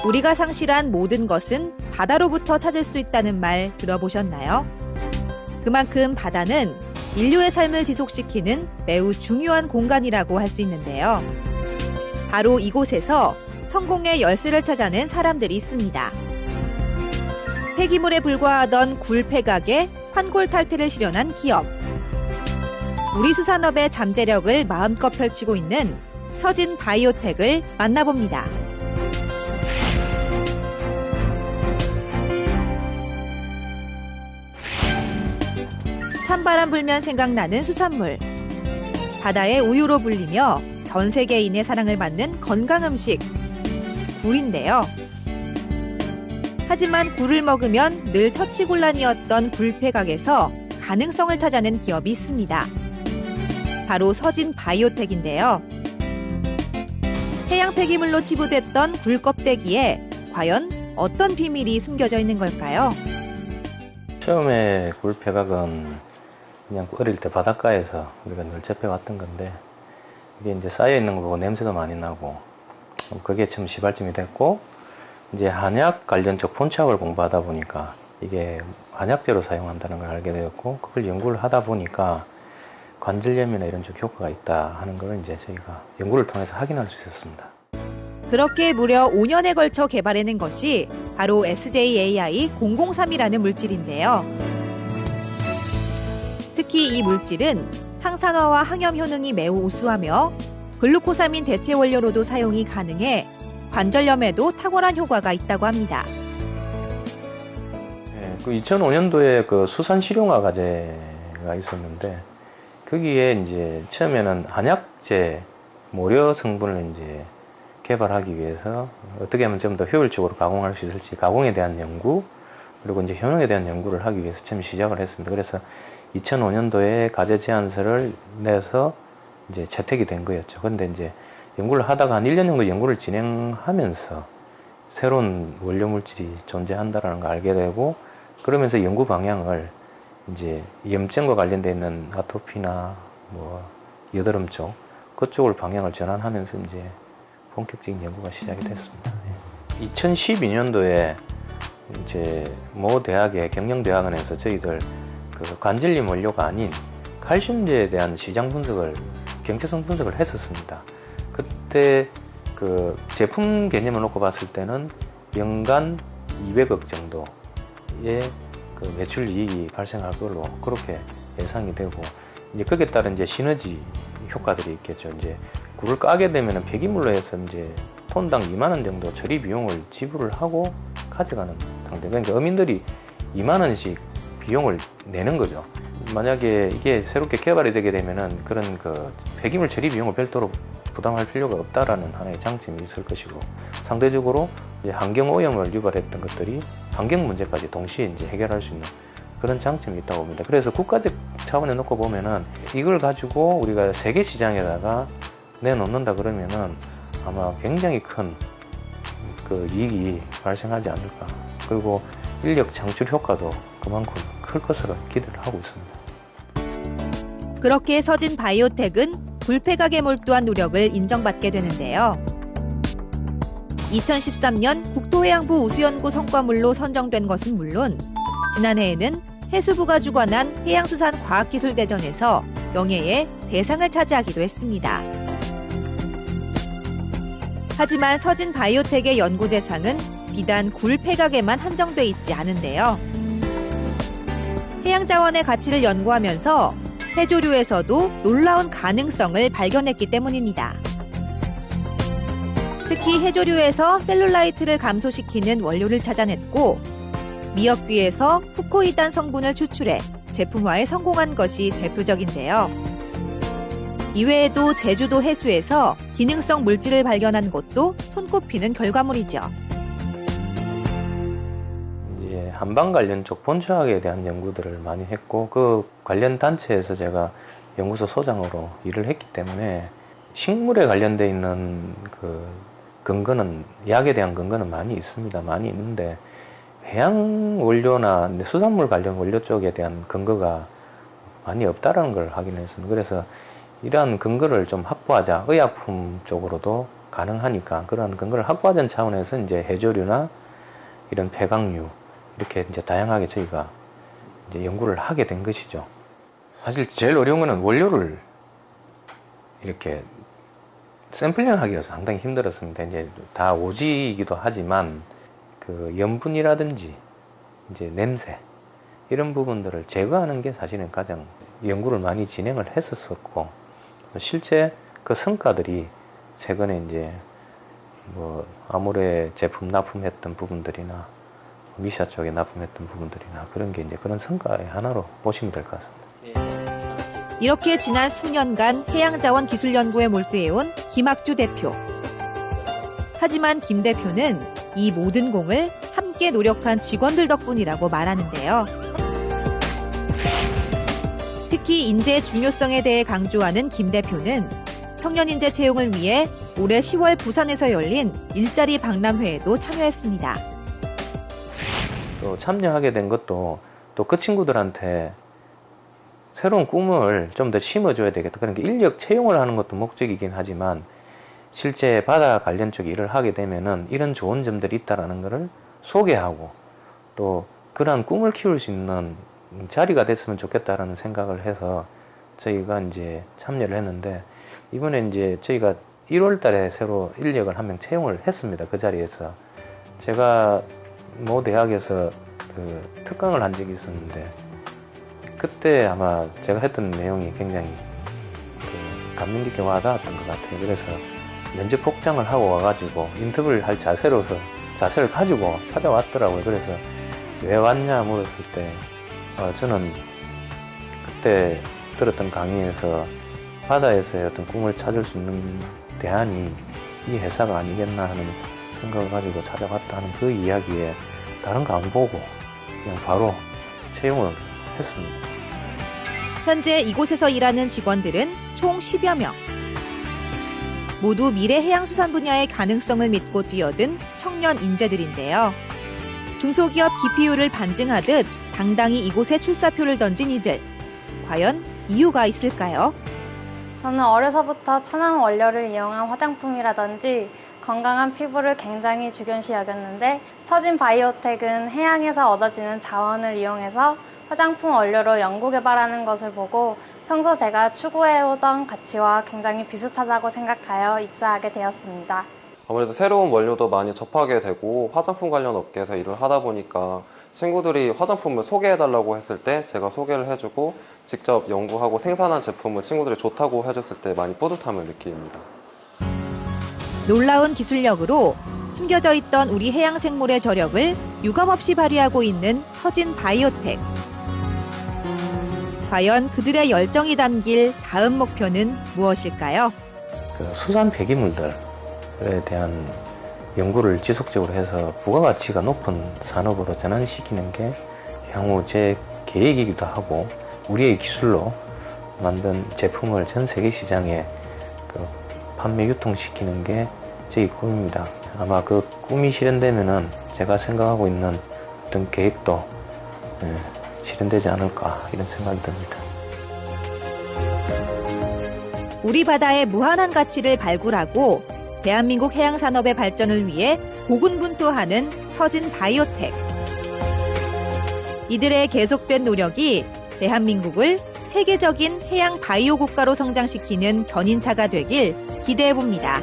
우리가 상실한 모든 것은 바다로부터 찾을 수 있다는 말 들어보셨나요? 그만큼 바다는 인류의 삶을 지속시키는 매우 중요한 공간이라고 할 수 있는데요. 바로 이곳에서 성공의 열쇠를 찾아낸 사람들이 있습니다. 폐기물에 불과하던 굴 폐각에 환골 탈태를 실현한 기업. 우리 수산업의 잠재력을 마음껏 펼치고 있는 서진 바이오텍을 만나봅니다. 찬바람 불면 생각나는 수산물. 바다의 우유로 불리며 전 세계인의 사랑을 받는 건강 음식, 굴인데요. 하지만 굴을 먹으면 늘 처치곤란이었던 굴폐각에서 가능성을 찾아낸 기업이 있습니다. 바로 서진 바이오텍인데요. 해양 폐기물로 치부됐던 굴 껍데기에 과연 어떤 비밀이 숨겨져 있는 걸까요? 처음에 굴 폐각은 그냥 어릴 때 바닷가에서 우리가 늘 접해왔던 건데, 이게 이제 쌓여있는 거 보고 냄새도 많이 나고, 그게 참 시발점이 됐고, 이제 한약 관련 쪽 본체학을 공부하다 보니까 이게 한약재로 사용한다는 걸 알게 되었고, 그걸 연구를 하다 보니까 관절염이나 이런 쪽 효과가 있다 하는 걸 이제 저희가 연구를 통해서 확인할 수 있었습니다. 그렇게 무려 5년에 걸쳐 개발해낸 것이 바로 SJAI003이라는 물질인데요. 특히 이 물질은 항산화와 항염 효능이 매우 우수하며 글루코사민 대체 원료로도 사용이 가능해 관절염에도 탁월한 효과가 있다고 합니다. 네, 그 2005년도에 그 수산 실용화 과제가 있었는데, 거기에 이제 처음에는 한약재 모료 성분을 이제 개발하기 위해서 어떻게 하면 좀 더 효율적으로 가공할 수 있을지, 가공에 대한 연구, 그리고 이제 효능에 대한 연구를 하기 위해서 처음 시작을 했습니다. 그래서 2005년도에 과제 제안서를 내서 이제 채택이 된 거였죠. 그런데 이제 연구를 하다가 한 1년 정도 연구를 진행하면서 새로운 원료 물질이 존재한다라는 걸 알게 되고, 그러면서 연구 방향을 이제 염증과 관련되어 있는 아토피나 뭐 여드름 쪽, 그쪽을 방향을 전환하면서 이제 본격적인 연구가 시작이 됐습니다. 2012년도에 이제 모 대학의 경영대학원에서 저희들 그 관절염 원료가 아닌 칼슘제에 대한 시장 분석을, 경제성 분석을 했었습니다. 그때 그 제품 개념을 놓고 봤을 때는 연간 200억 정도의 그 매출 이익이 발생할 걸로 그렇게 예상이 되고, 이제 거기에 따른 이제 시너지 효과들이 있겠죠. 이제 굴을 까게 되면 폐기물로 해서 이제 톤당 2만 원 정도 처리 비용을 지불을 하고 가져가는 상태. 그러니까 어민들이 2만 원씩 비용을 내는 거죠. 만약에 이게 새롭게 개발이 되게 되면은 그런 그 폐기물 처리 비용을 별도로 부담할 필요가 없다라는 하나의 장점이 있을 것이고, 상대적으로 이제 환경 오염을 유발했던 것들이 환경 문제까지 동시에 이제 해결할 수 있는 그런 장점이 있다고 봅니다. 그래서 국가적 차원에 놓고 보면은 이걸 가지고 우리가 세계 시장에다가 내놓는다 그러면은 아마 굉장히 큰 그 이익이 발생하지 않을까. 그리고 인력 창출 효과도 그만큼 클 것으로 기대를 하고 있습니다. 그렇게 서진 바이오텍은 굴폐각에 몰두한 노력을 인정받게 되는데요. 2013년 국토해양부 우수연구 성과물로 선정된 것은 물론, 지난해에는 해수부가 주관한 해양수산과학기술대전에서 영예의 대상을 차지하기도 했습니다. 하지만 서진 바이오텍의 연구 대상은 비단 굴 폐각에만 한정돼 있지 않은데요. 해양자원의 가치를 연구하면서 해조류에서도 놀라운 가능성을 발견했기 때문입니다. 특히 해조류에서 셀룰라이트를 감소시키는 원료를 찾아냈고, 미역귀에서 후코이단 성분을 추출해 제품화에 성공한 것이 대표적인데요. 이외에도 제주도 해수에서 기능성 물질을 발견한 것도 손꼽히는 결과물이죠. 이제 한방 관련 쪽 본초학에 대한 연구들을 많이 했고, 그 관련 단체에서 제가 연구소 소장으로 일을 했기 때문에 식물에 관련돼 있는 그 근거는, 약에 대한 근거는 많이 있습니다. 많이 있는데 해양 원료나 수산물 관련 원료 쪽에 대한 근거가 많이 없다라는 걸 확인했습니다. 그래서 이러한 근거를 좀 확보하자, 의약품 쪽으로도 가능하니까 그런 걸 학과전 차원에서 이제 해조류나 이런 폐각류 이렇게 이제 다양하게 저희가 이제 연구를 하게 된 것이죠. 사실 제일 어려운 거는 원료를 이렇게 샘플링하기가 상당히 힘들었습니다. 이제 다 오지이기도 하지만 그 염분이라든지 이제 냄새 이런 부분들을 제거하는 게 사실은 가장 연구를 많이 진행을 했었었고, 실제 그 성과들이 최근에 이제 뭐 아모레 제품 납품했던 부분들이나 미샤 쪽에 납품했던 부분들이나 그런 게 이제 그런 성과의 하나로 보시면 될 것 같습니다. 이렇게 지난 수년간 해양자원 기술 연구에 몰두해온 김학주 대표. 하지만 김 대표는 이 모든 공을 함께 노력한 직원들 덕분이라고 말하는데요. 특히 인재의 중요성에 대해 강조하는 김 대표는 청년 인재 채용을 위해 올해 10월 부산에서 열린 일자리 박람회에도 참여했습니다. 또 참여하게 된 것도 또 그 친구들한테 새로운 꿈을 좀 더 심어줘야 되겠다. 그러니까 인력 채용을 하는 것도 목적이긴 하지만 실제 바다 관련 쪽 일을 하게 되면은 이런 좋은 점들이 있다라는 것을 소개하고 또 그러한 꿈을 키울 수 있는 자리가 됐으면 좋겠다라는 생각을 해서 저희가 이제 참여를 했는데, 이번에 이제 저희가 1월 달에 새로 인력을 한 명 채용을 했습니다. 그 자리에서. 제가 모 대학에서 그 특강을 한 적이 있었는데 그때 아마 제가 했던 내용이 굉장히 그 감명 깊게 와닿았던 것 같아요. 그래서 면접 복장을 하고 와가지고 인터뷰를 할 자세를 가지고 찾아왔더라고요. 그래서 왜 왔냐 물었을 때 저는 그때 들었던 강의에서 바다에서의 어떤 꿈을 찾을 수 있는 대안이 이 회사가 아니겠나 하는 생각을 가지고 찾아왔다 하는 그 이야기에 다른 거 안 보고 그냥 바로 채용을 했습니다. 현재 이곳에서 일하는 직원들은 총 10여 명. 모두 미래 해양수산 분야의 가능성을 믿고 뛰어든 청년 인재들인데요. 중소기업 기피율을 반증하듯 당당히 이곳에 출사표를 던진 이들. 과연 이유가 있을까요? 저는 어려서부터 천연 원료를 이용한 화장품이라든지 건강한 피부를 굉장히 중요시 여겼는데, 서진 바이오텍은 해양에서 얻어지는 자원을 이용해서 화장품 원료로 연구 개발하는 것을 보고 평소 제가 추구해오던 가치와 굉장히 비슷하다고 생각하여 입사하게 되었습니다. 아무래도 새로운 원료도 많이 접하게 되고 화장품 관련 업계에서 일을 하다 보니까 친구들이 화장품을 소개해달라고 했을 때 제가 소개를 해주고 직접 연구하고 생산한 제품을 친구들이 좋다고 해줬을 때 많이 뿌듯함을 느낍니다. 놀라운 기술력으로 숨겨져 있던 우리 해양 생물의 저력을 유감없이 발휘하고 있는 서진 바이오텍. 과연 그들의 열정이 담길 다음 목표는 무엇일까요? 그 수산 폐기물들에 대한 연구를 지속적으로 해서 부가가치가 높은 산업으로 전환시키는 게 향후 제 계획이기도 하고, 우리의 기술로 만든 제품을 전 세계 시장에 그 판매 유통시키는 게 저희 꿈입니다. 아마 그 꿈이 실현되면은 제가 생각하고 있는 어떤 계획도 실현되지 않을까 이런 생각이 듭니다. 우리 바다의 무한한 가치를 발굴하고 대한민국 해양산업의 발전을 위해 고군분투하는 서진 바이오텍. 이들의 계속된 노력이 대한민국을 세계적인 해양 바이오 국가로 성장시키는 견인차가 되길 기대해봅니다.